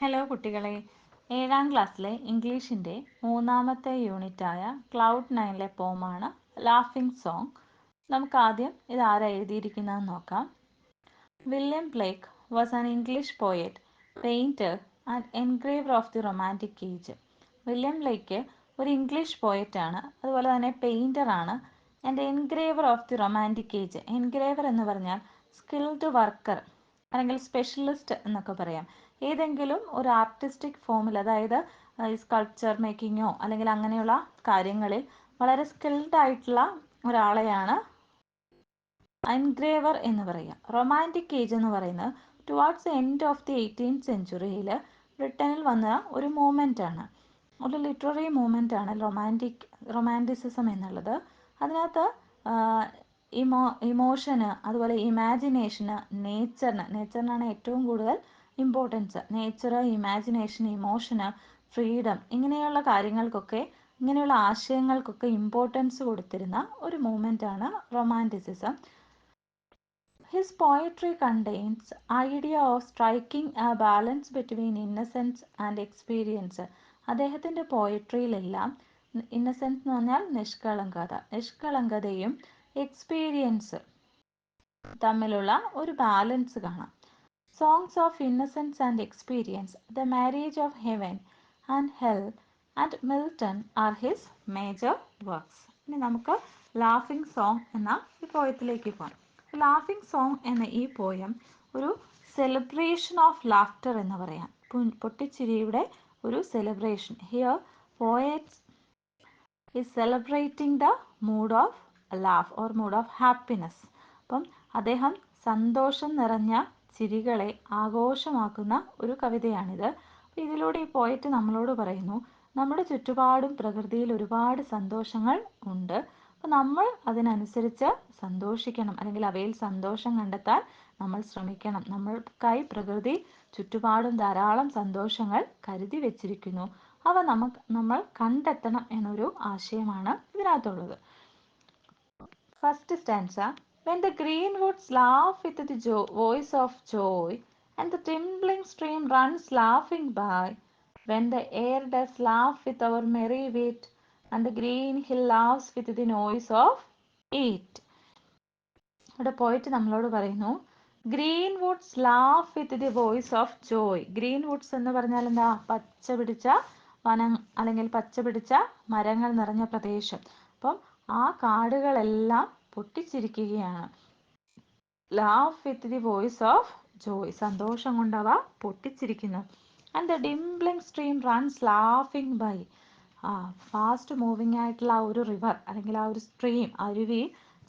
Hello കുട്ടികളെ, 7ാം ക്ലാസ്സിലെ ഇംഗ്ലീഷിൻ്റെ മൂന്നാമത്തെ യൂണിറ്റായ ക്ലൗഡ് 9ലെ പോമാണ് ലാഫിംഗ് സോങ്. നമുക്കാദ്യം ഇതാരാ എഴുതിയിരിക്കുന്നതെന്ന് നോക്കാം. William Blake was an English poet, painter and engraver of the Romantic age. William Blake ഒരു ഇംഗ്ലീഷ് പോയറ്റാണ്, അതുപോലെ തന്നെ പെയിൻറ്ററാണ്, and engraver of the Romantic age. Engraver എന്ന് പറഞ്ഞാൽ സ്കിൽഡ് വർക്കർ അല്ലെങ്കിൽ സ്പെഷ്യലിസ്റ്റ് എന്നൊക്കെ പറയാം. ഏതെങ്കിലും ഒരു ആർട്ടിസ്റ്റിക് ഫോമിൽ, അതായത് സ്കൾപ്ചർ മേക്കിങ്ങോ അല്ലെങ്കിൽ അങ്ങനെയുള്ള കാര്യങ്ങളിൽ വളരെ സ്കിൽഡ് ആയിട്ടുള്ള ഒരാളെയാണ് എൻഗ്രേവർ എന്ന് പറയുക. റൊമാൻറ്റിക് ഏജ് എന്ന് പറയുന്നത് towards end of the 18th സെഞ്ച്വറിയിൽ ബ്രിട്ടനിൽ വന്ന ഒരു മൂവ്മെൻ്റ് ആണ്, ഒരു ലിറ്റററി മൂവ്മെൻ്റ് ആണ് റൊമാൻറ്റിസിസം എന്നുള്ളത്. അതിനകത്ത് ഇമോഷന്, അതുപോലെ ഇമാജിനേഷന്, നേച്ചറിനാണ് ഏറ്റവും കൂടുതൽ ഇമ്പോർട്ടൻസ്. നേച്ചർ, ഇമാജിനേഷൻ, ഇമോഷന്, ഫ്രീഡം, ഇങ്ങനെയുള്ള കാര്യങ്ങൾക്കൊക്കെ, ഇങ്ങനെയുള്ള ആശയങ്ങൾക്കൊക്കെ ഇമ്പോർട്ടൻസ് കൊടുത്തിരുന്ന ഒരു മൂവ്മെൻ്റാണ് romanticism. His poetry contains idea of striking a balance between innocence and experience. അദ്ദേഹത്തിൻ്റെ പോയട്രിയിലെല്ലാം ഇന്നസെൻസ് എന്ന് പറഞ്ഞാൽ നിഷ്കളങ്കതയും എക്സ്പീരിയൻസ് തമ്മിലുള്ള ഒരു ബാലൻസ് കാണാം. Songs of innocence and experience, the marriage of heaven and hell and Milton are his major works. ഇനി നമുക്ക് laughing song എന്ന ഈ പോയത്തിലേക്ക് പോകാം. ലാഫിംഗ് സോങ് എന്ന ഈ പോയം ഒരു സെലിബ്രേഷൻ ഓഫ് ലാഫ്റ്റർ എന്ന് പറയാം. പൊട്ടിച്ചിരിയുടെ ഒരു celebration. Here poets is celebrating the mood off laugh or mood off happiness. അപ്പം അദ്ദേഹം സന്തോഷം നിറഞ്ഞ ചിരികളെ ആഘോഷമാക്കുന്ന ഒരു കവിതയാണിത്. അപ്പോൾ ഇതിലൂടെ ഈ പോയറ്റ് നമ്മളോട് പറയുന്നു, നമ്മുടെ ചുറ്റുപാടും പ്രകൃതിയിൽ ഒരുപാട് സന്തോഷങ്ങൾ ഉണ്ട്. അപ്പോൾ നമ്മൾ അതിനനുസരിച്ച് സന്തോഷിക്കണം, അല്ലെങ്കിൽ അവയിൽ സന്തോഷം കണ്ടെത്താൻ നമ്മൾ ശ്രമിക്കണം. നമ്മൾക്കായി പ്രകൃതി ചുറ്റുപാടും ധാരാളം സന്തോഷങ്ങൾ കരുതി വെച്ചിരിക്കുന്നു, അവ നമ്മൾ കണ്ടെത്തണം എന്നൊരു ആശയമാണ് ഇതിനകത്തുള്ളത്. First stanza. When the green woods laugh with the voice of joy, and the trembling stream runs laughing by, when the air does laugh with our merry wit, and the green hill laughs with the noise of it. ഇവിടെ പോയിട്ട് നമ്മളോട് പറയുന്നു, green Woods laugh with the voice of Joy. Green Woods എന്ന് പറഞ്ഞാൽ എന്താ? പച്ച പിടിച്ച വനം അല്ലെങ്കിൽ പച്ച പിടിച്ച മരങ്ങൾ നിറഞ്ഞ പ്രദേശം. അപ്പം ആ കാടുകളെല്ലാം പൊട്ടിച്ചിരിക്കുകയാണ്. Laugh with the voice of joy, സന്തോഷം കൊണ്ടവ പൊട്ടിച്ചിരിക്കുന്നു. And the dimpling stream runs laughing by. Fast moving ആയിട്ടുള്ള ആ ഒരു റിവർ അല്ലെങ്കിൽ ആ ഒരു സ്ട്രീം, അരുവി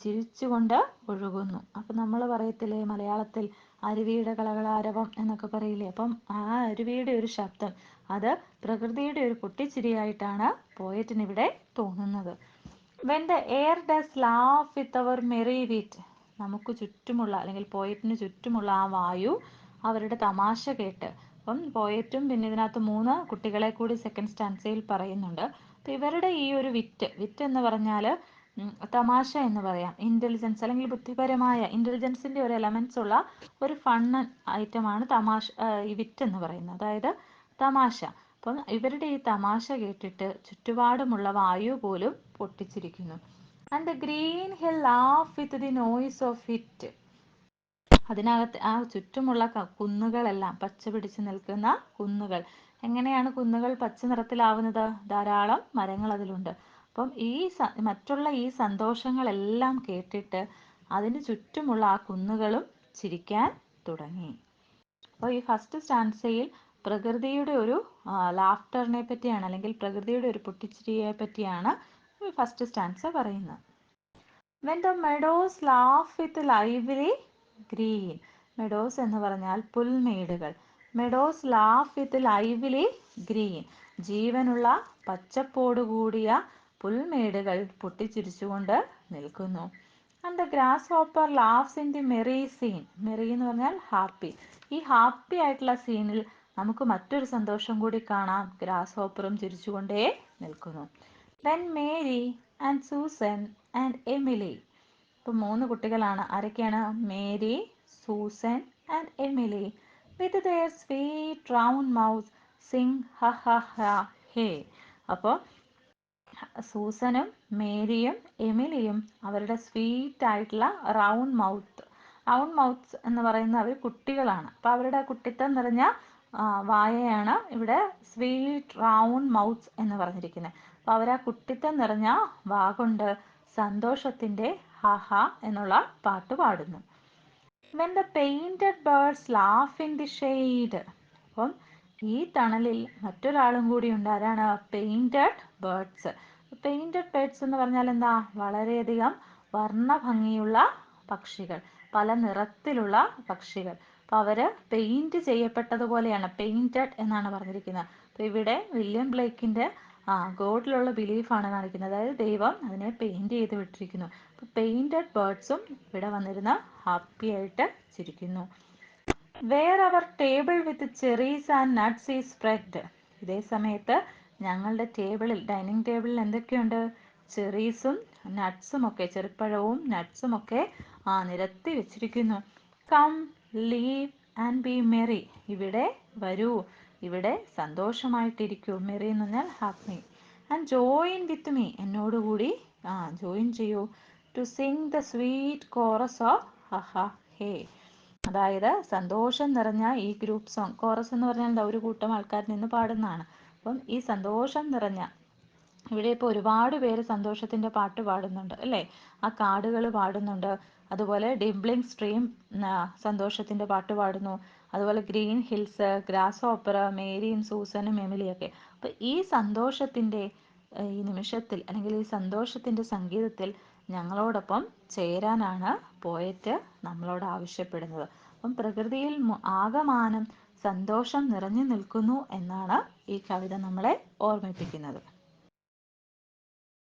ചിരിച്ചുകൊണ്ട് ഒഴുകുന്നു. അപ്പം നമ്മൾ പറയത്തില്ലേ മലയാളത്തിൽ അരുവിയുടെ കളകളാരവം എന്നൊക്കെ പറയില്ലേ? അപ്പം ആ അരുവിയുടെ ഒരു ശബ്ദം, അത് പ്രകൃതിയുടെ ഒരു പൊട്ടിച്ചിരിയായിട്ടാണ് പോയറ്റിന് ഇവിടെ തോന്നുന്നത്. When the air does laugh with our merry wit. നമുക്ക് ചുറ്റുമുള്ള അല്ലെങ്കിൽ പോയറ്റിന് ചുറ്റുമുള്ള ആ വായു അവരുടെ തമാശ കേട്ട്. അപ്പം പോയറ്റും പിന്നെ ഇതിനകത്ത് 3 കുട്ടികളെ കൂടി സെക്കൻഡ് സ്റ്റാൻസയിൽ പറയുന്നുണ്ട്. അപ്പം ഇവരുടെ ഈ ഒരു വിറ്റ് എന്ന് പറഞ്ഞാൽ തമാശ എന്ന് പറയാം. ഇൻ്റലിജൻസ് അല്ലെങ്കിൽ ബുദ്ധിപരമായ ഇൻ്റലിജൻസിൻ്റെ ഒരു എലമെൻറ്റ്സ് ഉള്ള ഒരു ഫൺ ഐറ്റമാണ് തമാശ, ഈ വിറ്റ് എന്ന് പറയുന്നത്, അതായത് തമാശ. അപ്പം ഇവരുടെ ഈ തമാശ കേട്ടിട്ട് ചുറ്റുപാടുമുള്ള വായു പോലും പൊട്ടിച്ചിരിക്കുന്നു. And the green hill laugh with the noise of it. അതിനകത്ത് ആ ചുറ്റുമുള്ള കുന്നുകളെല്ലാം, പച്ച പിടിച്ച് നിൽക്കുന്ന കുന്നുകൾ. എങ്ങനെയാണ് കുന്നുകൾ പച്ച നിറത്തിലാവുന്നത്? ധാരാളം മരങ്ങൾ അതിലുണ്ട്. അപ്പം ഈ മറ്റുള്ള ഈ സന്തോഷങ്ങളെല്ലാം കേട്ടിട്ട് അതിന് ചുറ്റുമുള്ള ആ കുന്നുകളും ചിരിക്കാൻ തുടങ്ങി. അപ്പോൾ ഈ ഫസ്റ്റ് സ്റ്റാൻസയിൽ പ്രകൃതിയുടെ ഒരു ലാഫ്റ്ററിനെ പറ്റിയാണ്, അല്ലെങ്കിൽ പ്രകൃതിയുടെ ഒരു പൊട്ടിച്ചിരിയെ പറ്റിയാണ് ഫസ്റ്റ് സ്റ്റാൻസ പറയുന്നത്. When the meadows laugh with lively green. Meadows എന്ന് പറഞ്ഞാൽ പുൽമേടുകൾ. Meadows laugh with lively green. ജീവനുള്ള പച്ചപ്പോടുകൂടിയ പുൽമേടുകൾ പൊട്ടിച്ചിരിച്ചുകൊണ്ട് നിൽക്കുന്നു. And the grasshopper laughs in the merry scene. Merry എന്ന് പറഞ്ഞാൽ ഹാപ്പി. ഈ ഹാപ്പി ആയിട്ടുള്ള സീനിൽ നമുക്ക് മറ്റൊരു സന്തോഷം കൂടി കാണാം. ഗ്രാസ് ഹോപ്പറും ചിരിച്ചുകൊണ്ടേ നിൽക്കുന്നു. When Mary and Susan and Emily. ഇപ്പം 3 കുട്ടികളാണ്. ആരൊക്കെയാണ്? Mary, Susan and Emily. with their sweet round mouths sing ha ha ha hey. അപ്പോൾ സൂസനും മേരിയും എമിലിയും അവരുടെ സ്വീറ്റ് ആയിട്ടുള്ള റൗണ്ട് മൗത്ത്സ് എന്ന് പറയുന്ന അവർ കുട്ടികളാണ്. അപ്പോൾ അവരുടെ കുട്ടിത്തം നിറഞ്ഞ വായയാണ് ഇവിടെ സ്വീറ്റ് റൗണ്ട് മൗത്ത്സ് എന്ന് പറഞ്ഞിരിക്കുന്നത്. അപ്പോൾ അവർ ആ കുട്ടിത്തം നിറഞ്ഞ വാ കൊണ്ട് സന്തോഷത്തിൻ്റെ ഹഹ എന്നുള്ള പാട്ട് പാടുന്നു. When the painted birds laugh in the shade. അപ്പം ഈ തണലിൽ മറ്റൊരാളും കൂടി ഉണ്ട്. ആരാണ്? Painted birds. പെയിന്റഡ് ബേർഡ്സ് എന്ന് പറഞ്ഞാൽ എന്താ? വളരെയധികം വർണ്ണഭംഗിയുള്ള പക്ഷികൾ, പല നിറത്തിലുള്ള പക്ഷികൾ. അപ്പോൾ അവർ പെയിന്റ് ചെയ്യപ്പെട്ടതുപോലെയാണ്, പെയിന്റഡ് എന്നാണ് പറഞ്ഞിരിക്കുന്നത്. അപ്പോൾ ഇവിടെ വില്യം ബ്ലേക്കിൻ്റെ ഗോഡിലുള്ള ബിലീഫാണ് കാണിക്കുന്നത്. അതായത് ദൈവം അതിനെ പെയിന്റ് ചെയ്ത് വിട്ടിരിക്കുന്നു. അപ്പോൾ പെയിന്റഡ് ബേർഡ്സും ഇവിടെ വന്നിരുന്ന് ഹാപ്പി ആയിട്ട് ചിരിക്കുന്നു. Where our table with cherries and nuts is spread. ഇതേ സമയത്ത് ഞങ്ങളുടെ ടേബിളിൽ, ഡൈനിങ് ടേബിളിൽ എന്തൊക്കെയുണ്ട്? ചെറീസും നട്ട്സും ഒക്കെ, ചെറുപ്പഴവും നട്ട്സും ഒക്കെ നിരത്തി വെച്ചിരിക്കുന്നു. Come live and be merry. ഇവിടെ വരൂ, ഇവിടെ സന്തോഷമായിട്ടിരിക്കൂ. മെറി എന്ന് പറഞ്ഞാൽ happy. And join with me. എന്നോടുകൂടി ജോയിൻ ചെയ്യൂ. To sing the sweet chorus of ha ha he. അതായത് സന്തോഷം നിറഞ്ഞ ഈ ഗ്രൂപ്പ് സോങ്. കോറസ് എന്ന് പറഞ്ഞാൽ എന്താ? ഒരു കൂട്ടം ആൾക്കാർ നിന്ന് പാടുന്നതാണ്. അപ്പം ഈ സന്തോഷം നിറഞ്ഞ, ഇവിടെ ഇപ്പോൾ ഒരുപാട് പേര് സന്തോഷത്തിൻ്റെ പാട്ട് പാടുന്നുണ്ട് അല്ലേ? ആ കാടുകൾ പാടുന്നുണ്ട്. അതുപോലെ ഡിംബ്ലിംഗ് സ്ട്രീം സന്തോഷത്തിൻ്റെ പാട്ട് പാടുന്നു. അതുപോലെ ഗ്രീൻ ഹിൽസ്, ഗ്രാസ് ഹോപ്പർ, മേരിയും സൂസനും എമിലിയൊക്കെ. അപ്പോൾ ഈ സന്തോഷത്തിൻ്റെ ഈ നിമിഷത്തിൽ, അല്ലെങ്കിൽ ഈ സന്തോഷത്തിൻ്റെ സംഗീതത്തിൽ ഞങ്ങളോടൊപ്പം ചേരാനാണ് പോയറ്റ് നമ്മളോട് ആവശ്യപ്പെടുന്നത്. അപ്പം പ്രകൃതിയിൽ ആകമാനം സന്തോഷം നിറഞ്ഞു നിൽക്കുന്നു എന്നാണ് ഈ കവിത നമ്മളെ ഓർമ്മിപ്പിക്കുന്നത്.